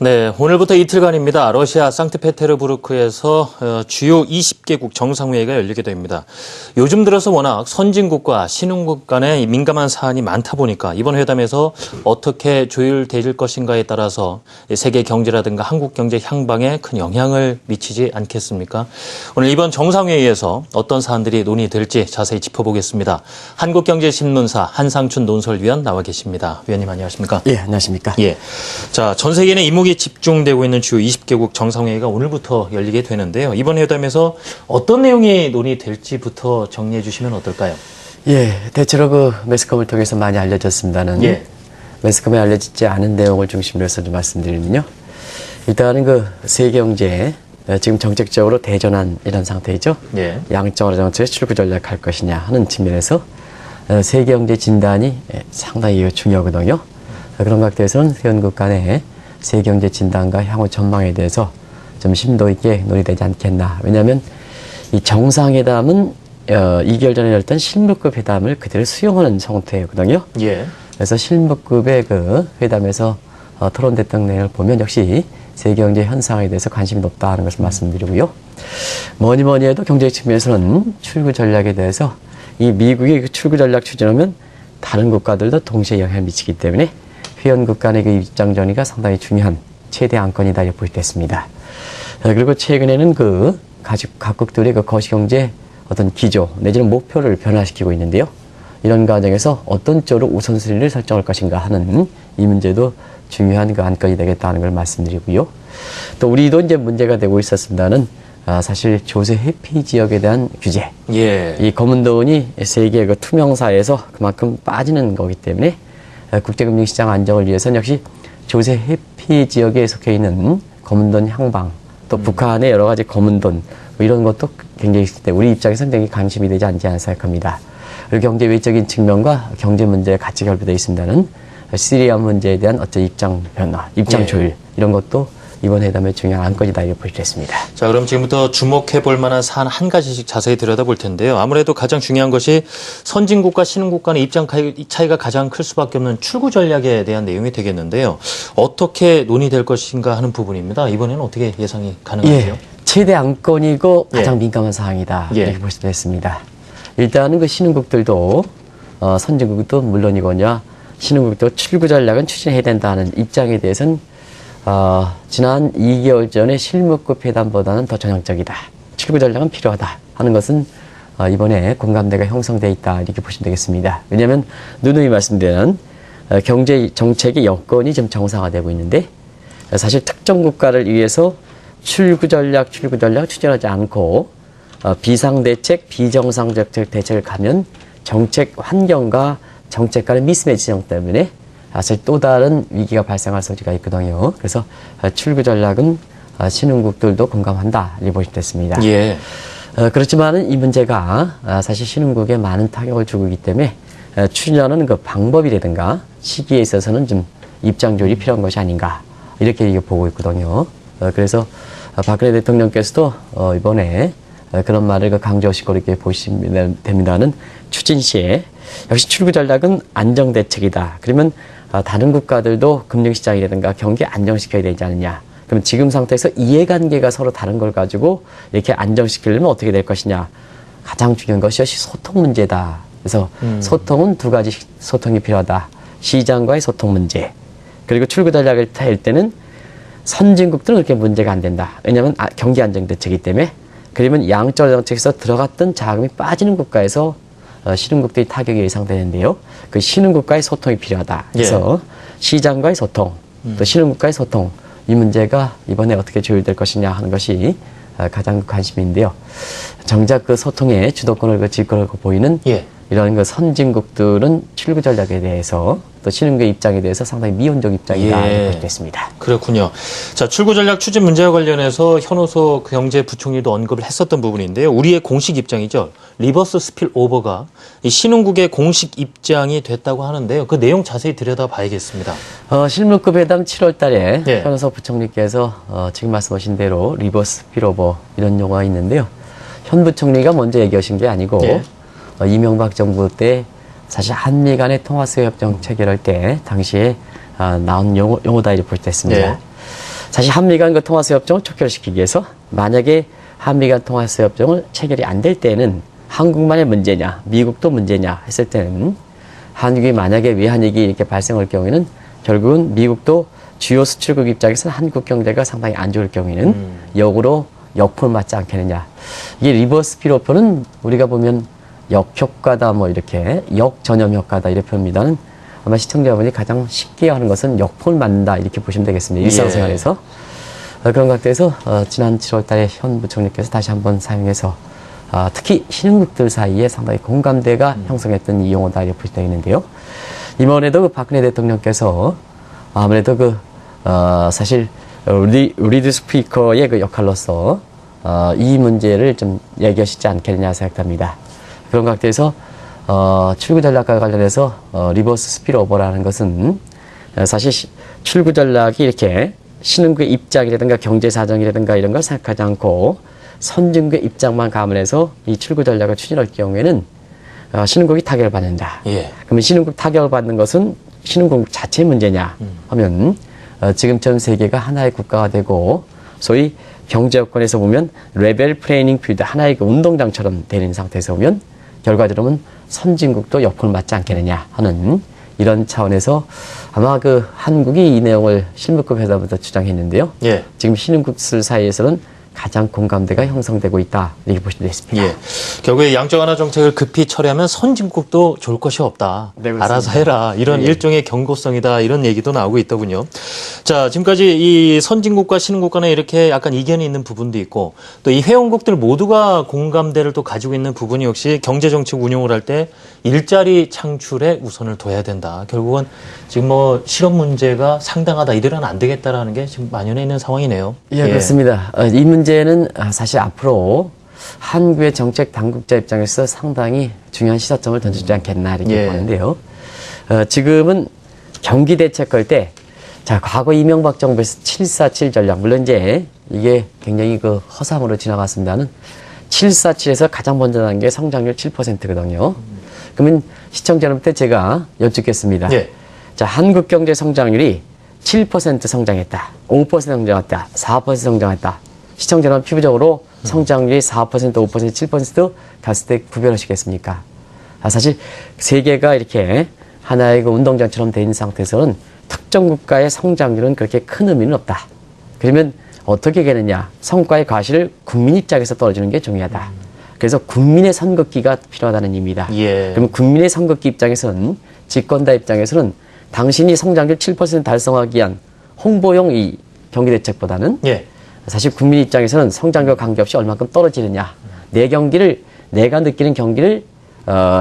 네, 오늘부터 이틀간입니다. 러시아 상트페테르부르크에서 주요 20개국 정상회의가 열리게 됩니다. 요즘 들어서 워낙 선진국과 신흥국 간의 민감한 사안이 많다 보니까 이번 회담에서 어떻게 조율될 것인가에 따라서 세계 경제라든가 한국 경제 향방에 큰 영향을 미치지 않겠습니까? 오늘 이번 정상회의에서 어떤 사안들이 논의될지 자세히 짚어보겠습니다. 한국경제신문사 한상춘 논설위원 나와 계십니다. 위원님 안녕하십니까? 예, 안녕하십니까? 예. 자, 전 세계는 이목이 집중되고 있는 주요 20개국 정상회의가 오늘부터 열리게 되는데요. 이번 회담에서 어떤 내용이 논의될지부터 정리해 주시면 어떨까요? 예, 대체로 그 매스컴을 통해서 많이 알려졌습니다는 매스컴에 알려지지 않은 내용을 중심으로 해서 좀 말씀드리면요. 일단은 그 세계 경제 지금 정책적으로 대전환 이런 상태이죠. 예. 양적으로 정책의 출구 전략할 것이냐 하는 측면에서 세계 경제 진단이 상당히 중요하거든요. 그런 각도에서는 회원국 간의 세계 경제 진단과 향후 전망에 대해서 좀 심도 있게 논의되지 않겠나. 왜냐하면 이 정상회담은 2개월 전에 열렸던 실무급 회담을 그대로 수용하는 형태거든요. 예. 그래서 실무급의 그 회담에서 토론됐던 내용을 보면 역시 세계 경제 현상에 대해서 관심이 높다 하는 것을 말씀드리고요. 뭐니 해도 경제 측면에서는 출구 전략에 대해서 이 미국이 그 출구 전략 추진하면 다른 국가들도 동시에 영향을 미치기 때문에 회원국 간의 그 입장 전이가 상당히 중요한 최대 안건이다 이렇게 보시됐습니다. 그리고 최근에는 그 각국들의 그 거시경제 어떤 기조 내지는 목표를 변화시키고 있는데요. 이런 과정에서 어떤 쪽으로 우선순위를 설정할 것인가 하는 이 문제도 중요한 그 안건이 되겠다는 걸 말씀드리고요. 또 우리도 이제 문제가 되고 있었습니다는 사실 조세 회피 지역에 대한 규제. 예. 이 검은 돈이 세계 그 투명사에서 그만큼 빠지는 거기 때문에 국제금융시장 안정을 위해서는 역시 조세 회피 지역에 속해 있는 검은 돈 향방, 또 북한의 여러 가지 검은 돈 이런 것도 굉장히 있을 때 우리 입장에서는 굉장히 관심이 되지 않지 않나 생각합니다. 그리고 경제 외적인 측면과 경제 문제가 같이 결부되어 있습니다는 시리아 문제에 대한 어떤 입장 변화, 입장 조율 이런 것도 이번 회담의 중요한 안건이다 이렇게 보시겠습니다. 자, 그럼 지금부터 주목해 볼 만한 사안 한 가지씩 자세히 들여다볼 텐데요. 아무래도 가장 중요한 것이 선진국과 신흥국 간의 입장 차이가 가장 클 수밖에 없는 출구 전략에 대한 내용이 되겠는데요. 어떻게 논의될 것인가 하는 부분입니다. 이번에는 어떻게 예상이 가능하세요? 예, 최대 안건이고 가장 민감한 사항이다 이렇게 볼 수도 있습니다. 일단은 그 신흥국들도 선진국도 물론이거냐 신흥국도 출구 전략은 추진해야 된다는 입장에 대해서는 지난 2개월 전에 실무급 회담보다는 더 전향적이다. 출구 전략은 필요하다 하는 것은 이번에 공감대가 형성되어 있다 이렇게 보시면 되겠습니다. 왜냐하면 누누이 말씀드린 경제 정책의 여건이 지금 정상화되고 있는데 사실 특정 국가를 위해서 출구 전략 추진하지 않고 비상대책, 비정상적 대책을 가면 정책 환경과 정책 간의 미스매치 형 때문에 사실 또 다른 위기가 발생할 소지가 있거든요. 그래서 출구 전략은 신흥국들도 공감한다 이렇게 보시면 됐습니다. 예. 그렇지만은 이 문제가 사실 신흥국에 많은 타격을 주고 있기 때문에 추진하는 그 방법이라든가 시기에 있어서는 좀 입장 조율이 필요한 것이 아닌가 이렇게 보고 있거든요. 그래서 박근혜 대통령께서도 이번에 그런 말을 강조하시고 이렇게 보시면 됩니다는 추진 시에 역시 출구 전략은 안정 대책이다. 그러면 다른 국가들도 금융시장이라든가 경기 안정시켜야 되지 않느냐. 그럼 지금 상태에서 이해관계가 서로 다른 걸 가지고 이렇게 안정시키려면 어떻게 될 것이냐. 가장 중요한 것이 소통 문제다. 그래서 소통은 두 가지 소통이 필요하다. 시장과의 소통 문제. 그리고 출구 전략을 할 때는 선진국들은 그렇게 문제가 안 된다. 왜냐하면 경기 안정 대책이기 때문에. 그러면 양적 정책에서 들어갔던 자금이 빠지는 국가에서 신흥국들이 타격이 예상되는데요. 그 신흥국과의 소통이 필요하다. 그래서 시장과의 소통, 또 신흥국과의 소통 이 문제가 이번에 어떻게 조율될 것이냐 하는 것이 가장 관심인데요. 정작 그 소통의 주도권을 질 거라고 보이는 이런 그 선진국들은 출구 전략에 대해서 또 신흥국의 입장에 대해서 상당히 미온적 입장이다 이렇게 됐습니다. 그렇군요. 자, 출구 전략 추진 문제와 관련해서 현호소 경제부총리도 언급을 했었던 부분인데요. 우리의 공식 입장이죠. 리버스 스필 오버가 이 신흥국의 공식 입장이 됐다고 하는데요. 그 내용 자세히 들여다봐야겠습니다. 실무급 회담 7월 달에 현호소 부총리께서 지금 말씀하신 대로 리버스 스필 오버 이런 용어가 있는데요. 현 부총리가 먼저 얘기하신 게 아니고 이명박 정부 때 사실 한미 간의 통화수협정 체결할 때 당시에 나온 용어다 이렇게 볼 때 했습니다. 사실 한미 간 그 통화수협정을 촉결시키기 위해서 만약에 한미 간 통화수협정을 체결이 안 될 때는 한국만의 문제냐, 미국도 문제냐 했을 때는 한국이 만약에 외환위기 이렇게 발생할 경우에는 결국은 미국도 주요 수출국 입장에서는 한국 경제가 상당히 안 좋을 경우에는 역으로 역풍을 맞지 않겠느냐. 이게 리버스 필오프는 우리가 보면 역효과다 뭐 이렇게 역전염 효과다 이렇게 표현합니다는 아마 시청자분이 가장 쉽게 하는 것은 역풍을 맞는다 이렇게 보시면 되겠습니다. 일상생활에서. 그런 각도에서 지난 7월 달에 현 부총리께서 다시 한번 사용해서 특히 신흥국들 사이에 상당히 공감대가 형성했던 이 용어다 이렇게 보시면 되겠는데요. 이번에도 그 박근혜 대통령께서 아무래도 사실 리드 스피커의 그 역할로서 이 문제를 좀 얘기하시지 않겠느냐 생각합니다. 그런 각도에서 출구 전략과 관련해서 리버스 스피로버라는 것은 사실 출구 전략이 이렇게 신흥국의 입장이라든가 경제 사정이라든가 이런 걸 생각하지 않고 선진국의 입장만 감안해서 이 출구 전략을 추진할 경우에는 신흥국이 타격을 받는다. 예. 그러면 신흥국 타격을 받는 것은 신흥국 자체 문제냐 하면 지금처럼 세계가 하나의 국가가 되고 소위 경제 여건에서 보면 레벨 플레이닝 필드 하나의 그 운동장처럼 되는 상태에서 보면 결과적으로는 선진국도 역풍을 맞지 않겠느냐 하는 이런 차원에서 아마 그 한국이 이 내용을 실무급 회담부터 주장했는데요. 예. 지금 신흥국들 사이에서는 가장 공감대가 형성되고 있다 이렇게 보시면 되겠습니다. 예. 결국에 양적 완화 정책을 급히 처리하면 선진국도 좋을 것이 없다. 네, 그렇습니다. 알아서 해라. 이런 예. 일종의 경고성이다. 이런 얘기도 나오고 있더군요. 자, 지금까지 이 선진국과 신흥국 간에 이렇게 약간 이견이 있는 부분도 있고 또 이 회원국들 모두가 공감대를 또 가지고 있는 부분이 역시 경제정책 운용을 할 때 일자리 창출에 우선을 둬야 된다. 결국은 지금 뭐 실업 문제가 상당하다. 이대로는 안 되겠다라는 게 지금 만연해 있는 상황이네요. 예, 그렇습니다. 이 문제는 사실 앞으로 한국의 정책 당국자 입장에서 상당히 중요한 시사점을 던지지 않겠나 이렇게 보는데요. 지금은 경기 대책할 때, 자, 과거 이명박 정부에서 747 전략, 물론 이제 이게 굉장히 그 허상으로 지나갔습니다는 747에서 가장 먼저 난 게 성장률 7%거든요. 그러면 시청자 여러분한테 제가 여쭙겠습니다. 예. 자, 한국 경제 성장률이 7% 성장했다. 5% 성장했다. 4% 성장했다. 시청자 여러분 피부적으로 성장률이 4%, 5%, 7% 갔을 때 구별하시겠습니까? 사실 세계가 이렇게 하나의 그 운동장처럼 돼 있는 상태에서는 특정 국가의 성장률은 그렇게 큰 의미는 없다. 그러면 어떻게 되느냐? 성과의 과실을 국민 입장에서 떨어지는 게 중요하다. 그래서 국민의 선긋기가 필요하다는 의미다. 예. 그러면 국민의 선긋기 입장에서는 집권자 입장에서는 당신이 성장률 7% 달성하기 위한 홍보용 이 경기대책보다는 예. 사실 국민 입장에서는 성장률 관계없이 얼마큼 떨어지느냐. 내 경기를 내가 느끼는 경기를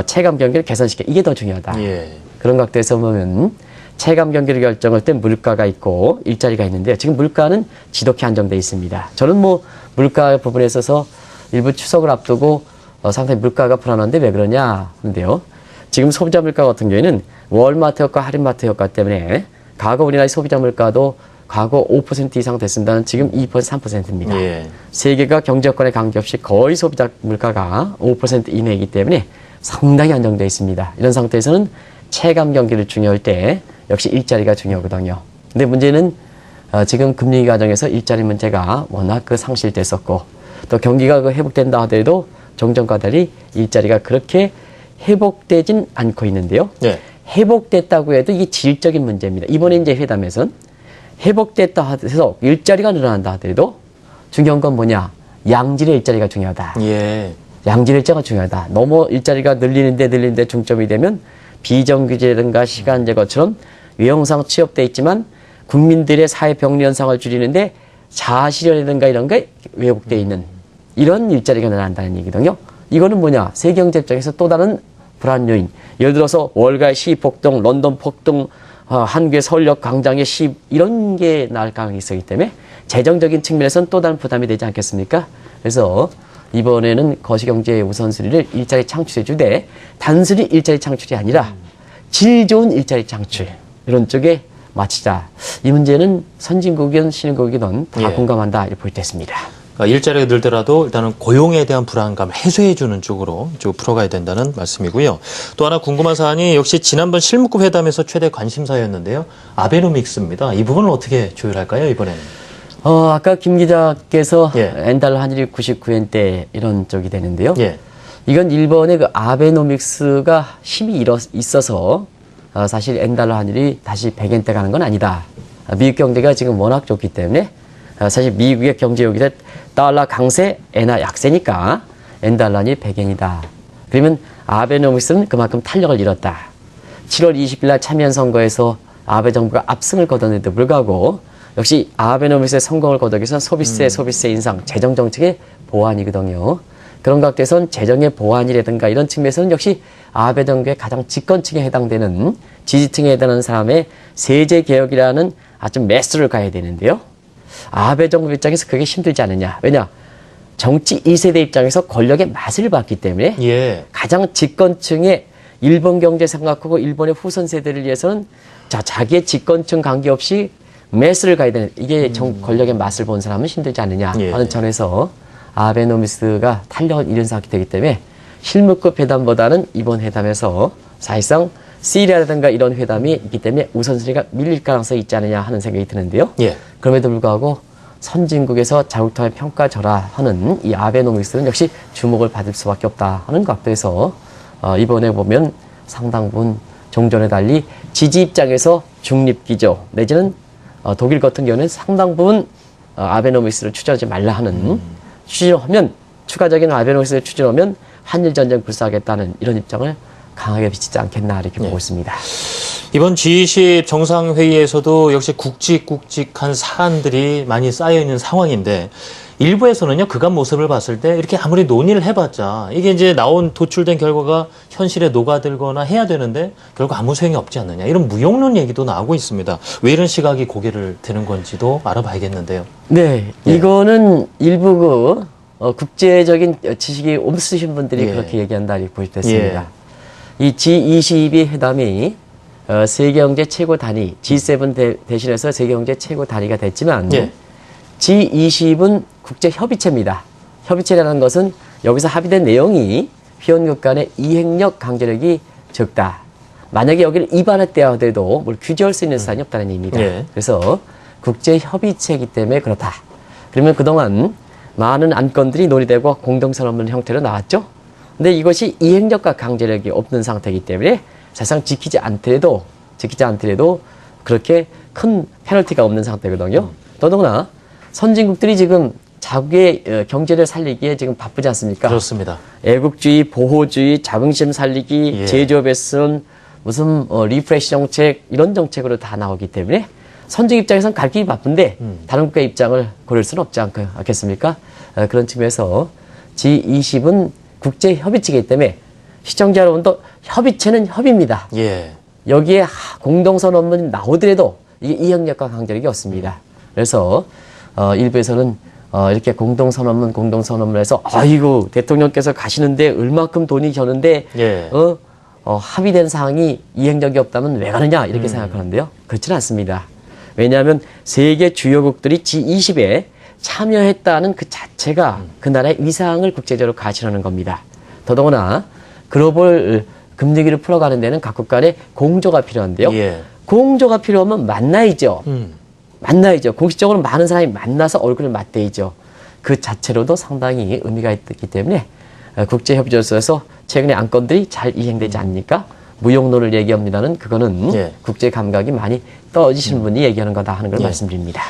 체감 경기를 개선시켜 이게 더 중요하다. 예. 그런 각도에서 보면 체감 경기를 결정할 때 물가가 있고 일자리가 있는데 지금 물가는 지독히 안정돼 있습니다. 저는 뭐 물가 부분에 있어서 일부 추석을 앞두고 상당히 물가가 불안한데 왜 그러냐 하는데요. 지금 소비자 물가 같은 경우에는 월마트 효과, 할인마트 효과 때문에 과거 우리나라의 소비자 물가도 과거 5% 이상 됐습니다는 지금 2%, 3%입니다. 예. 세계가 경제 여건에 관계없이 거의 소비자 물가가 5% 이내이기 때문에 상당히 안정되어 있습니다. 이런 상태에서는 체감 경기를 중요할 때 역시 일자리가 중요하거든요. 근데 문제는 지금 금리 과정에서 일자리 문제가 워낙 그 상실됐었고 또 경기가 그 회복된다 하더라도 종전과 달리 일자리가 그렇게 회복되진 않고 있는데요. 예. 회복됐다고 해도 이게 질적인 문제입니다. 이번에 이제 회담에서는 회복됐다 해서 일자리가 늘어난다 하더라도 중요한 건 뭐냐? 양질의 일자리가 중요하다. 예. 양질의 일자리가 중요하다. 너무 일자리가 늘리는데 중점이 되면 비정규직이라든가 시간제거처럼 외형상 취업돼 있지만 국민들의 사회 병리 현상을 줄이는데 자아실현이라든가 이런 게 왜곡되어 있는 이런 일자리가 늘어난다는 얘기거든요. 이거는 뭐냐? 세계 경제 입장에서 또 다른 불안 요인. 예를 들어서 월가의 시위 폭동, 런던 폭동, 한국의 서울역 광장의 시위 이런 게 나올 가능성이 있기 때문에 재정적인 측면에서는 또 다른 부담이 되지 않겠습니까? 그래서 이번에는 거시경제의 우선순위를 일자리 창출해 주되 단순히 일자리 창출이 아니라 질 좋은 일자리 창출 이런 쪽에 마치자. 이 문제는 선진국이든 신흥국이든 다 공감한다 이렇게 볼 때 있습니다. 그러니까 일자리가 늘더라도 일단은 고용에 대한 불안감 해소해주는 쪽으로 쭉 풀어가야 된다는 말씀이고요. 또 하나 궁금한 사안이 역시 지난번 실무급 회담에서 최대 관심사였는데요. 아베노믹스입니다. 이 부분을 어떻게 조율할까요, 이번에는? 아까 김 기자께서 예. 엔달러 환율이 99엔대 이런 쪽이 되는데요. 예. 이건 일본의 그 아베노믹스가 힘이 있어서 사실 엔달러 환율이 다시 100엔대 가는 건 아니다. 미국 경제가 지금 워낙 좋기 때문에 사실 미국의 경제 여기서 달러 강세, 엔화 약세니까 엔달러 환율이 100엔이다. 그러면 아베노믹스는 그만큼 탄력을 잃었다. 7월 20일 날 참여연 선거에서 아베 정부가 압승을 거뒀는데도 불구하고 역시 아베노믹스의 성공을 거두기 위해서는 소비세 인상, 재정 정책의 보완이거든요. 그런 각도에선 재정의 보완이라든가 이런 측면에서는 역시 아베 정부의 가장 집권층에 해당되는 지지층에 해당하는 사람의 세제 개혁이라는 아주 매스를 가야 되는데요. 아베 정부 입장에서 그게 힘들지 않느냐. 왜냐? 정치 2세대 입장에서 권력의 맛을 봤기 때문에 예. 가장 집권층의 일본 경제 생각하고 일본의 후손 세대를 위해서는 자기의 집권층 관계없이 매스를 가야 되는 이게 권력의 맛을 본 사람은 힘들지 않느냐 하는 차원에서 아베노미스가 탄력을 잃은 상황이 되기 때문에 실무급 회담보다는 이번 회담에서 사실상 시리아라든가 이런 회담이 있기 때문에 우선순위가 밀릴 가능성이 있지 않느냐 하는 생각이 드는데요. 예. 그럼에도 불구하고 선진국에서 자국통화 평가절하하는 이 아베노믹스는 역시 주목을 받을 수밖에 없다 하는 각도에서 이번에 보면 상당 부분 종전에 달리 지지 입장에서 중립기조 내지는 독일 같은 경우는 상당 부분 아베노믹스를 추진하지 말라 하는 추진하면 추가적인 아베노믹스를 추진하면 한일전쟁 불사하겠다는 이런 입장을 강하게 비치지 않겠나 이렇게 보고 있습니다. 이번 G20 정상회의에서도 역시 굵직굵직한 사안들이 많이 쌓여있는 상황인데 일부에서는요, 그간 모습을 봤을 때 이렇게 아무리 논의를 해봤자 이게 이제 도출된 결과가 현실에 녹아들거나 해야 되는데 결국 아무 소용이 없지 않느냐. 이런 무용론 얘기도 나오고 있습니다. 왜 이런 시각이 고개를 드는 건지도 알아봐야겠는데요. 네, 이거는 일부 국제적인 지식이 없으신 분들이 그렇게 얘기한다 이렇게 보시됐습니다. 이 G20 회담이 세계경제 최고 단위, G7 대신해서 세계경제 최고 단위가 됐지만 G20은 국제협의체입니다. 협의체라는 것은 여기서 합의된 내용이 회원국 간의 이행력 강제력이 적다. 만약에 여기를 위반했다 하더라도 뭘 규제할 수 있는 사안이 없다는 얘기입니다. 그래서 국제협의체이기 때문에 그렇다. 그러면 그동안 많은 안건들이 논의되고 공동선언문 형태로 나왔죠. 근데 이것이 이행력과 강제력이 없는 상태이기 때문에 사실상 지키지 않더라도 그렇게 큰 페널티가 없는 상태거든요. 더더구나 선진국들이 지금 자국의 경제를 살리기에 지금 바쁘지 않습니까? 그렇습니다. 애국주의, 보호주의, 자긍심 살리기, 제조업 개선, 무슨 리프레시 정책 이런 정책으로 다 나오기 때문에 선진 입장에서는 갈 길이 바쁜데 다른 국가의 입장을 고를 수는 없지 않겠습니까? 그런 측면에서 G20은 국제협의체이기 때문에 시청자 여러분도 협의체는 협의입니다. 여기에 공동선언문이 나오더라도 이게 이행력과 강제력이 없습니다. 그래서 일부에서는 이렇게 공동선언문에서 아이고 대통령께서 가시는데 얼마큼 돈이 겨는데 합의된 사항이 이행력이 없다면 왜 가느냐 이렇게 생각하는데요. 그렇지는 않습니다. 왜냐하면 세계 주요국들이 G20에 참여했다는 그 자체가 그 나라의 위상을 국제적으로 가시하는 겁니다. 더더구나 글로벌 금융위기를 풀어가는 데는 각국 간의 공조가 필요한데요. 공조가 필요하면 만나야죠. 공식적으로 많은 사람이 만나서 얼굴을 맞대야죠. 그 자체로도 상당히 의미가 있기 때문에 국제협의조에서 최근에 안건들이 잘 이행되지 않으니까 무용론을 얘기합니다는 그거는 국제 감각이 많이 떨어지시는 분이 얘기하는 거다 하는 걸 말씀드립니다.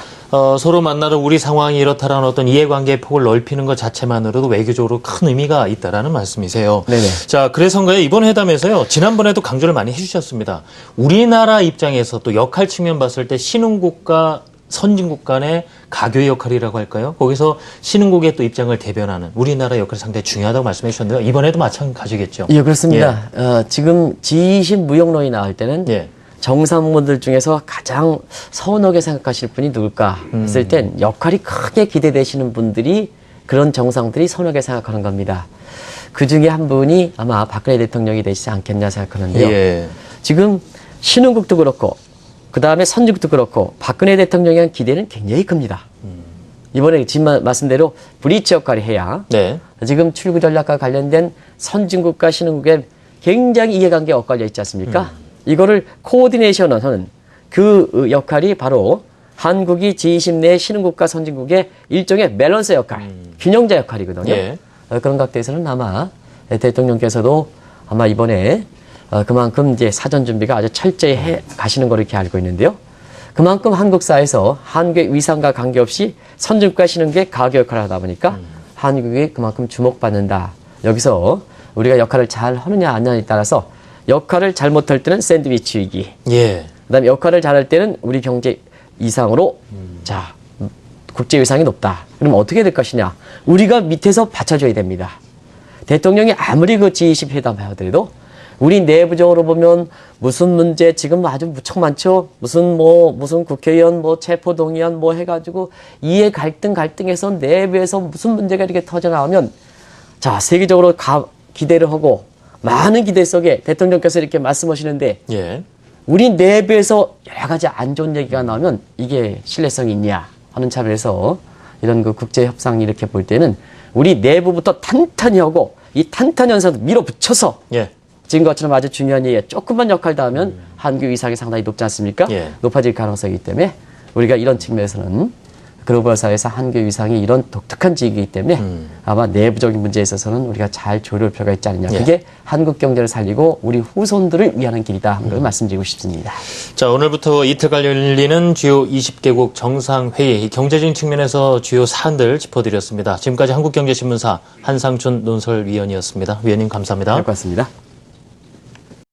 서로 만나는 우리 상황이 이렇다라는 어떤 이해관계의 폭을 넓히는 것 자체만으로도 외교적으로 큰 의미가 있다라는 말씀이세요. 자, 그래서인가요? 이번 회담에서요, 지난번에도 강조를 많이 해주셨습니다. 우리나라 입장에서 또 역할 측면 봤을 때 신흥국과 선진국 간의 가교의 역할이라고 할까요? 거기서 신흥국의 또 입장을 대변하는 우리나라 역할이 상당히 중요하다고 말씀해 주셨는데요. 이번에도 마찬가지겠죠? 예, 그렇습니다. 지금 G20 무역론이 나올 때는 정상분들 중에서 가장 서운하게 생각하실 분이 누굴까 했을 땐 역할이 크게 기대되시는 분들이 그런 정상들이 서운하게 생각하는 겁니다. 그 중에 한 분이 아마 박근혜 대통령이 되시지 않겠냐 생각하는데요. 지금 신흥국도 그렇고 그 다음에 선진국도 그렇고 박근혜 대통령에 대한 기대는 굉장히 큽니다. 이번에 지금 말씀대로 브리지 역할을 해야 지금 출구 전략과 관련된 선진국과 신흥국의 굉장히 이해관계가 엇갈려 있지 않습니까? 이거를 코오디네이션을 하는 그 역할이 바로 한국이 G20 내 신흥국가 선진국의 일종의 밸런스 역할, 균형자 역할이거든요. 예. 그런 각도에서는 아마 대통령께서도 아마 이번에 그만큼 이제 사전 준비가 아주 철저히 해 가시는 걸로 이렇게 알고 있는데요. 그만큼 한국사에서 한국의 위상과 관계없이 선진국과 신흥국의 가교 역할을 하다 보니까 한국이 그만큼 주목받는다. 여기서 우리가 역할을 잘 하느냐 안 하느냐에 따라서 역할을 잘못할 때는 샌드위치 위기. 예. 그다음에 역할을 잘할 때는 우리 경제 이상으로 자 국제 위상이 높다. 그럼 어떻게 될 것이냐? 우리가 밑에서 받쳐줘야 됩니다. 대통령이 아무리 그 G20 회담 하더라도 우리 내부적으로 보면 무슨 문제 지금 아주 무척 많죠. 무슨 국회의원 체포동의안 해가지고 이해 갈등해서 내부에서 무슨 문제가 이렇게 터져 나오면 자 세계적으로 기대를 하고 많은 기대 속에 대통령께서 이렇게 말씀하시는데 예. 우리 내부에서 여러 가지 안 좋은 얘기가 나오면 이게 신뢰성이 있냐 하는 차원에서 이런 그 국제 협상 이렇게 볼 때는 우리 내부부터 탄탄히 하고 이 탄탄 현상을 밀어붙여서 예. 지금 것처럼 아주 중요한 얘기에 조금만 역할 다 하면 한국 위상이 상당히 높지 않습니까? 예. 높아질 가능성이기 때문에 우리가 이런 측면에서는 글로벌 사회에서 한국 위상이 이런 독특한 지위이기 때문에 아마 내부적인 문제에 있어서는 우리가 잘 조율할 필요가 있지 않느냐. 예. 그게 한국 경제를 살리고 우리 후손들을 위하는 길이다 하는 걸 말씀드리고 싶습니다. 자, 오늘부터 이틀간 열리는 주요 20개국 정상회의, 경제적인 측면에서 주요 사안들 짚어드렸습니다. 지금까지 한국경제신문사 한상춘 논설위원이었습니다. 위원님 감사합니다. 잘 봤습니다.